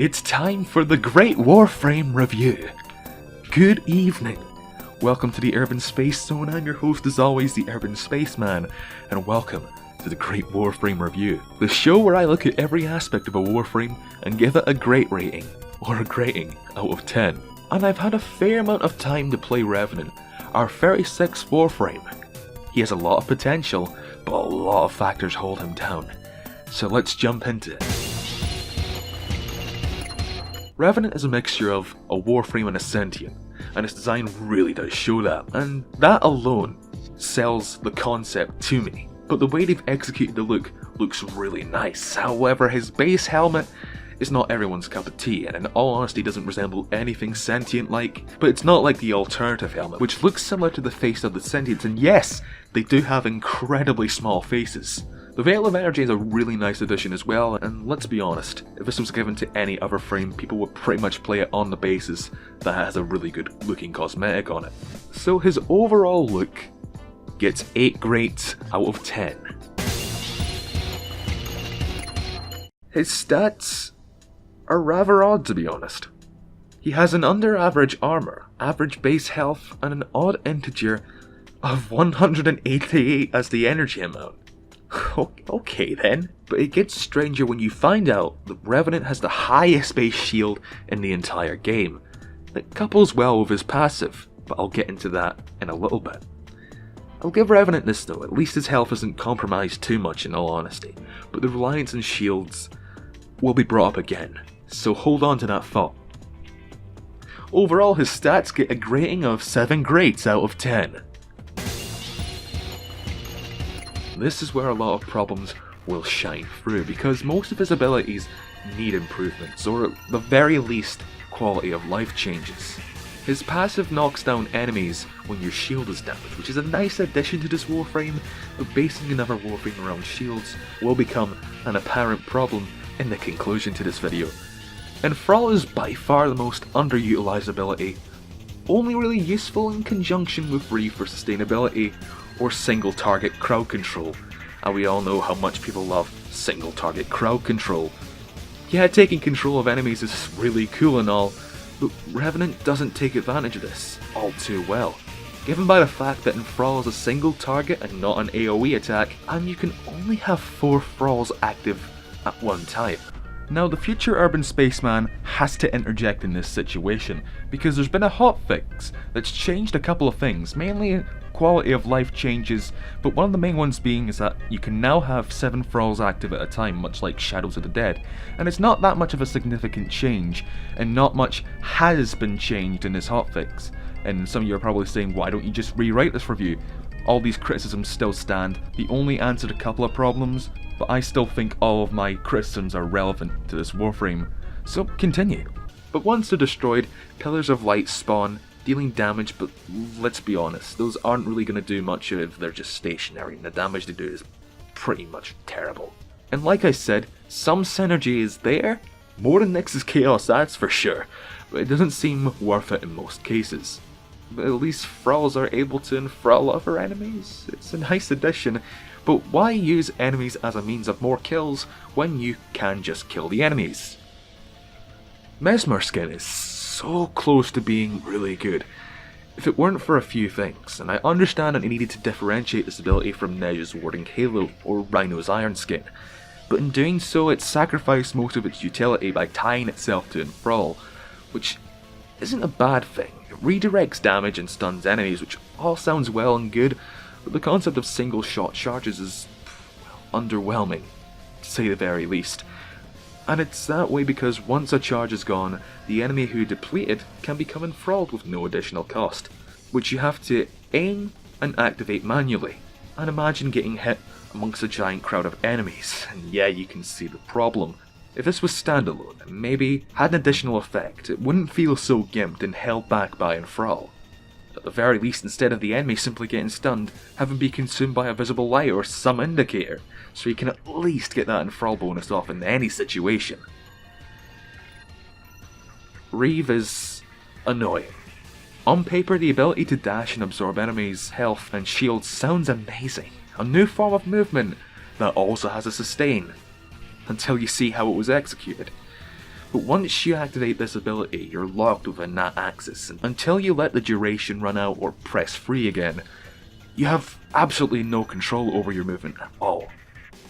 It's time for the GRATE Warframe review. Good evening. Welcome to the Urban Space Zone. I'm your host as always, the Urban Spaceman, and welcome to the GRATE Warframe review. The show where I look at every aspect of a Warframe and give it a GRATE rating, or a grating, out of 10. And I've had a fair amount of time to play Revenant, our 36th Warframe. He has a lot of potential, but a lot of factors hold him down. So let's jump into it. Revenant is a mixture of a Warframe and a Sentient, and its design really does show that, and that alone sells the concept to me. But the way they've executed the look looks really nice. However, his base helmet is not everyone's cup of tea, and in all honesty doesn't resemble anything Sentient-like, but it's not like the alternative helmet, which looks similar to the face of the Sentients, and yes, they do have incredibly small faces. The Veil of Energy is a really nice addition as well, and let's be honest, if this was given to any other frame, people would pretty much play it on the basis that it has a really good looking cosmetic on it. So his overall look gets 8 grates out of 10. His stats are rather odd, to be honest. He has an under average armor, average base health, and an odd integer of 188 as the energy amount. Okay then, but it gets stranger when you find out that Revenant has the highest base shield in the entire game. That couples well with his passive, but I'll get into that in a little bit. I'll give Revenant this though, at least his health isn't compromised too much in all honesty, but the reliance on shields will be brought up again, so hold on to that thought. Overall, his stats get a grating of 7 grates out of 10. This is where a lot of problems will shine through, because most of his abilities need improvements, or at the very least, quality of life changes. His passive knocks down enemies when your shield is damaged, which is a nice addition to this Warframe, but basing another Warframe around shields will become an apparent problem in the conclusion to this video. And Thrall is by far the most underutilized ability, only really useful in conjunction with Reeve for sustainability, or single target crowd control, and we all know how much people love single target crowd control. Yeah, taking control of enemies is really cool and all, but Revenant doesn't take advantage of this all too well, given by the fact that in Thrall is a single target and not an AoE attack, and you can only have 4 Thralls active at one time. Now the future Urban Spaceman has to interject in this situation, because there's been a hotfix that's changed a couple of things, mainly quality of life changes, but one of the main ones being is that you can now have 7 Thralls active at a time, much like Shadows of the Dead, and it's not that much of a significant change, and not much has been changed in this hotfix. And some of you are probably saying, why don't you just rewrite this review? All these criticisms still stand, they only answered a couple of problems, but I still think all of my criticisms are relevant to this Warframe, so continue. But once they're destroyed, Pillars of Light spawn, dealing damage, but let's be honest, those aren't really going to do much if they're just stationary, and the damage they do is pretty much terrible. And like I said, some synergy is there, more than Nyx's Chaos, that's for sure, but it doesn't seem worth it in most cases. But at least Thralls are able to enthrall other enemies, it's a nice addition, but why use enemies as a means of more kills when you can just kill the enemies? Mesmer skin is so close to being really good, if it weren't for a few things, and I understand that it needed to differentiate this ability from Nej's Warding Halo or Rhino's Iron Skin, but in doing so it sacrificed most of its utility by tying itself to enthrall, which isn't a bad thing. It redirects damage and stuns enemies, which all sounds well and good, but the concept of single shot charges is, well, underwhelming, to say the very least. And it's that way because once a charge is gone, the enemy who depleted can become enthralled with no additional cost, which you have to aim and activate manually. And imagine getting hit amongst a giant crowd of enemies, and yeah, you can see the problem. If this was standalone and maybe had an additional effect, it wouldn't feel so gimped and held back by enthrall. At the very least, instead of the enemy simply getting stunned, have him be consumed by a visible light or some indicator, so you can at least get that enthrall bonus off in any situation. Reeve is annoying. On paper, the ability to dash and absorb enemies' health and shields sounds amazing, a new form of movement that also has a sustain, until you see how it was executed. But once you activate this ability, you're locked within that axis, and until you let the duration run out or press free again, you have absolutely no control over your movement at all.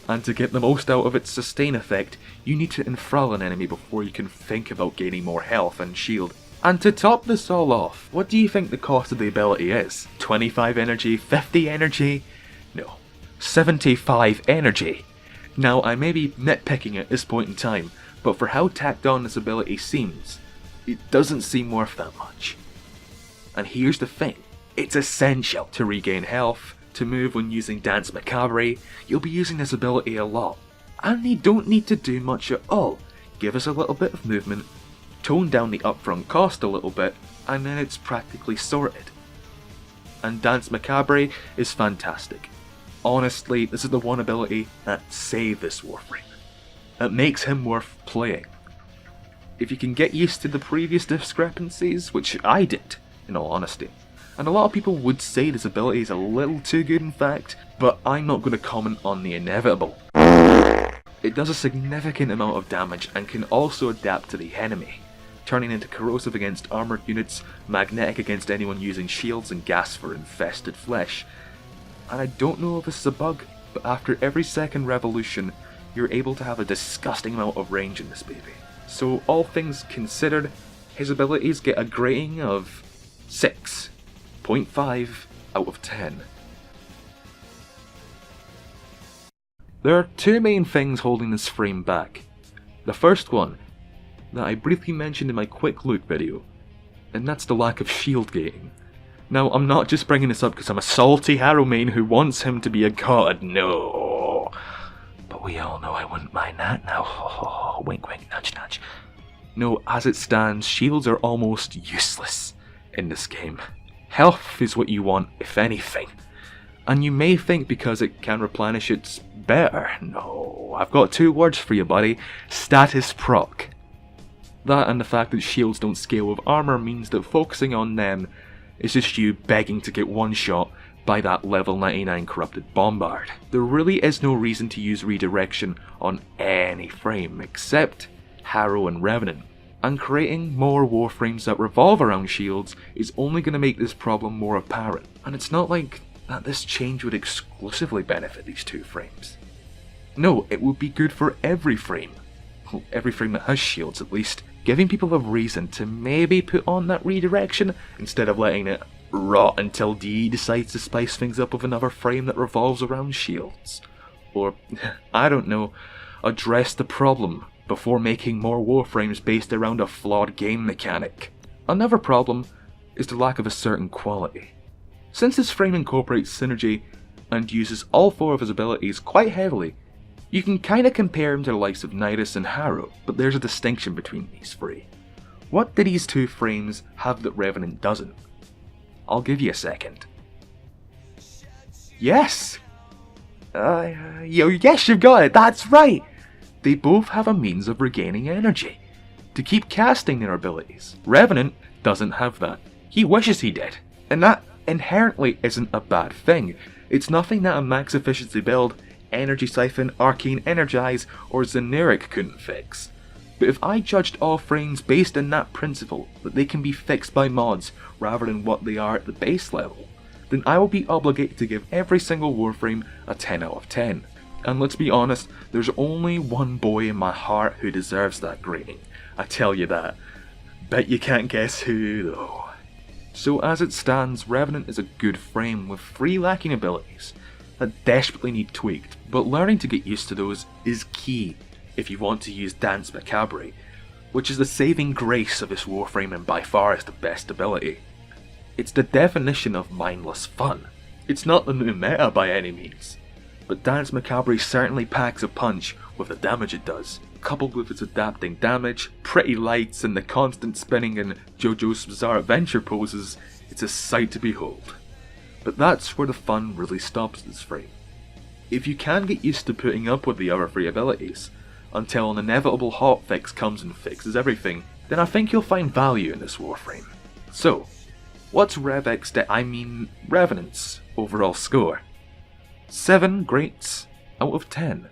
And to get the most out of its sustain effect, you need to enthrall an enemy before you can think about gaining more health and shield. And to top this all off, what do you think the cost of the ability is? 25 energy? 50 energy? No, 75 energy. Now, I may be nitpicking at this point in time, but for how tacked on this ability seems, it doesn't seem worth that much. And here's the thing, it's essential to regain health, to move when using Danse Macabre. You'll be using this ability a lot, and you don't need to do much at all. Give us a little bit of movement, tone down the upfront cost a little bit, and then it's practically sorted. And Danse Macabre is fantastic. Honestly, this is the one ability that saved this Warframe. It makes him worth playing. If you can get used to the previous discrepancies, which I did, in all honesty, and a lot of people would say this ability is a little too good in fact, but I'm not going to comment on the inevitable. It does a significant amount of damage and can also adapt to the enemy, turning into corrosive against armoured units, magnetic against anyone using shields, and gas for infested flesh. And I don't know if this is a bug, but after every second revolution, you're able to have a disgusting amount of range in this baby. So all things considered, his abilities get a grading of 6.5 out of 10. There are two main things holding this frame back. The first one, that I briefly mentioned in my quick look video, and that's the lack of shield gating. Now, I'm not just bringing this up because I'm a salty Harrow main who wants him to be a god, no. But we all know I wouldn't mind that now, wink wink, nudge nudge. No, as it stands, shields are almost useless in this game. Health is what you want, if anything. And you may think because it can replenish it's better. No, I've got two words for you, buddy. Status proc. That and the fact that shields don't scale with armor means that focusing on them is just you begging to get one shot by that level 99 corrupted bombard. There really is no reason to use redirection on any frame except Harrow and Revenant. And creating more warframes that revolve around shields is only going to make this problem more apparent. And it's not like that this change would exclusively benefit these two frames. No, it would be good for every frame. Well, every frame that has shields at least, giving people a reason to maybe put on that redirection instead of letting it rot until DE decides to spice things up with another frame that revolves around shields. Or, I don't know, address the problem before making more warframes based around a flawed game mechanic. Another problem is the lack of a certain quality. Since this frame incorporates synergy and uses all four of his abilities quite heavily, you can kinda compare him to the likes of Nidus and Harrow, but there's a distinction between these three. What do these two frames have that Revenant doesn't? I'll give you a second. Yes! Yes, you've got it, that's right! They both have a means of regaining energy to keep casting their abilities. Revenant doesn't have that. He wishes he did. And that inherently isn't a bad thing. It's nothing that a max efficiency build, Energy Siphon, Arcane Energize, or Zeneric couldn't fix. But if I judged all frames based on that principle, that they can be fixed by mods rather than what they are at the base level, then I will be obligated to give every single warframe a 10 out of 10. And let's be honest, there's only one boy in my heart who deserves that grading. I tell you that. Bet you can't guess who though. So as it stands, Revenant is a good frame with 3 lacking abilities that desperately need tweaked, but learning to get used to those is key if you want to use Danse Macabre, which is the saving grace of this warframe and by far is the best ability. It's the definition of mindless fun. It's not the new meta by any means, but Danse Macabre certainly packs a punch with the damage it does. Coupled with its adapting damage, pretty lights, and the constant spinning in JoJo's Bizarre Adventure poses, it's a sight to behold. But that's where the fun really stops this frame. If you can get used to putting up with the other 3 abilities, until an inevitable hotfix comes and fixes everything, then I think you'll find value in this warframe. So, what's Revenant's overall score? 7 greats out of 10.